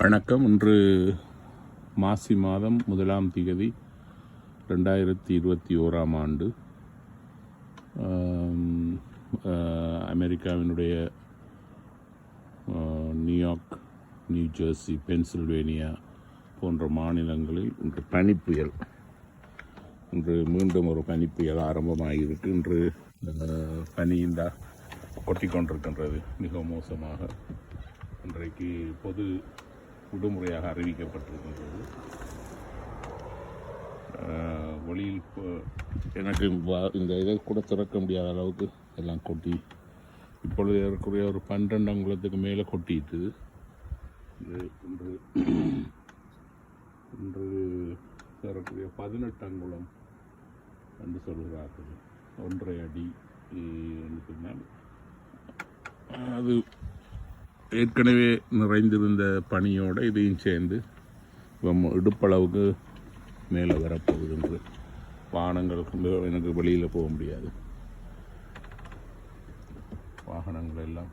வணக்கம். இன்று மாசி மாதம் 1ஆம் தேதி 2021ஆம் ஆண்டு. அமெரிக்காவினுடைய நியூயார்க், நியூ ஜெர்சி, பென்சில்வேனியா போன்ற மாநிலங்களில் இன்று பனிப்புயல், இன்று மீண்டும் ஒரு பனிப்புயல் ஆரம்பமாகியிருக்கு. இன்று பனியின்றா கொட்டிக்கொண்டிருக்கின்றது மிக மோசமாக. இன்றைக்கு பொது விடுமுறையாக அறிவிக்கப்பட்டிருக்கின்றது. வெளியில் எனக்கு இந்த இதை கூட திறக்க முடியாத அளவுக்கு எல்லாம் கொட்டி, இப்பொழுது ஏறக்குறைய ஒரு 12 அங்குலத்துக்கு மேலே கொட்டிட்டுது. இன்று இன்று ஏறக்குறைய 18 அங்குலம் என்று சொல்கிறார்கள். 1.5 அடி என்று சொன்னால் அது ஏற்கனவே நிறைந்திருந்த பனியோடு இதையும் சேர்ந்து இடுப்பளவுக்கு மேலே வரப்போகுது. என்று வாகனங்களுக்கு எனக்கு வெளியில் போக முடியாது. வாகனங்கள் எல்லாம்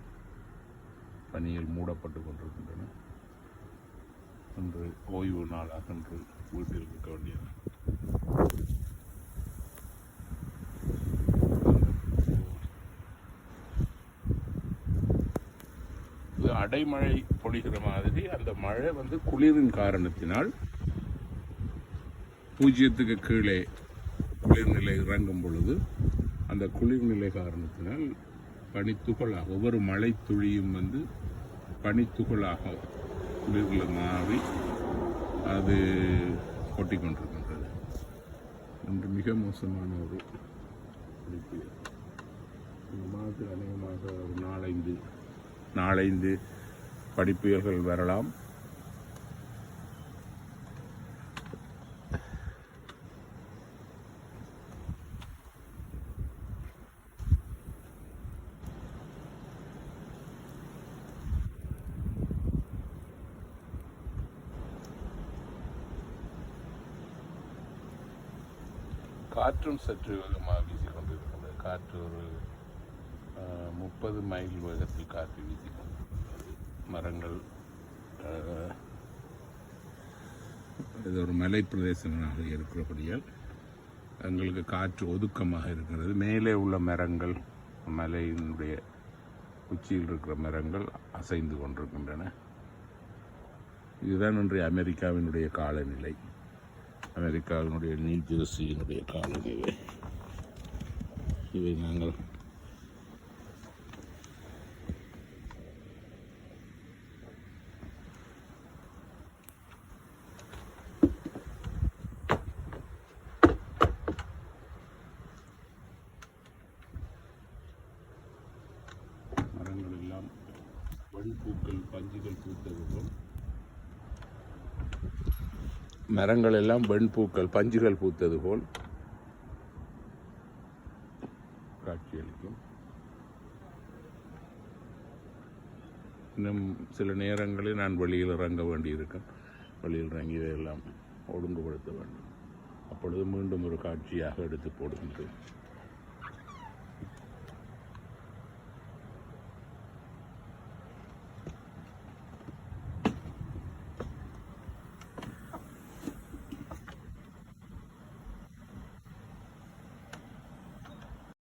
பனியில் மூடப்பட்டு கொண்டிருக்கின்றன. இன்று ஓய்வு நாளாக இன்று வீட்டில் இருக்க வேண்டியது. அடைமழை பொழிகிற மாதிரி அந்த மழை குளிரின் காரணத்தினால் 0க்கு கீழே குளிர்நிலை இறங்கும் பொழுது அந்த குளிர்நிலை காரணத்தினால் பனித்துகளாக ஒவ்வொரு மழை துளியும் பனித்துகளாக குளிரில் மாறி அது கொட்டிக்கொண்டிருக்கின்றது. இன்று மிக மோசமான ஒரு பனிப்புயல். இந்த மாதத்தில் அநேகமாக ஒரு 4-5 படிப்புயல்கள் வரலாம். காற்றும் சற்று வேகமாக வீசிக்கொண்டிருக்கிறது. காற்று ஒரு 30 மைல் வேகத்தில் காற்று வீசிக்கொண்டிருக்கிறது. மரங்கள், இது ஒரு மலை பிரதேசமாக இருக்கிறபடியால் எங்களுக்கு காற்று ஒதுக்கமாக இருக்கிறது. மேலே உள்ள மரங்கள், மலையினுடைய உச்சியில் இருக்கிற மரங்கள் அசைந்து கொண்டிருக்கின்றன. இதுதான் இன்றைய அமெரிக்காவினுடைய காலநிலை, அமெரிக்காவினுடைய நியூ ஜெர்சியினுடைய காலநிலை. இவை நாங்கள் மரங்கள் எல்லாம் வெண்பூக்கள், பஞ்சுகள் பூத்தது போல், மரங்கள் எல்லாம் வெண்பூக்கள், பஞ்சுகள் பூத்தது போல் காட்சியளிக்கும். இன்னும் சில நேரங்களில் நான் வெளியில் இறங்க வேண்டியிருக்கும். வெளியில் இறங்கி இதையெல்லாம் ஒழுங்குபடுத்த வேண்டும். அப்பொழுது மீண்டும் ஒரு காட்சியாக எடுத்து போடுகின்றேன்.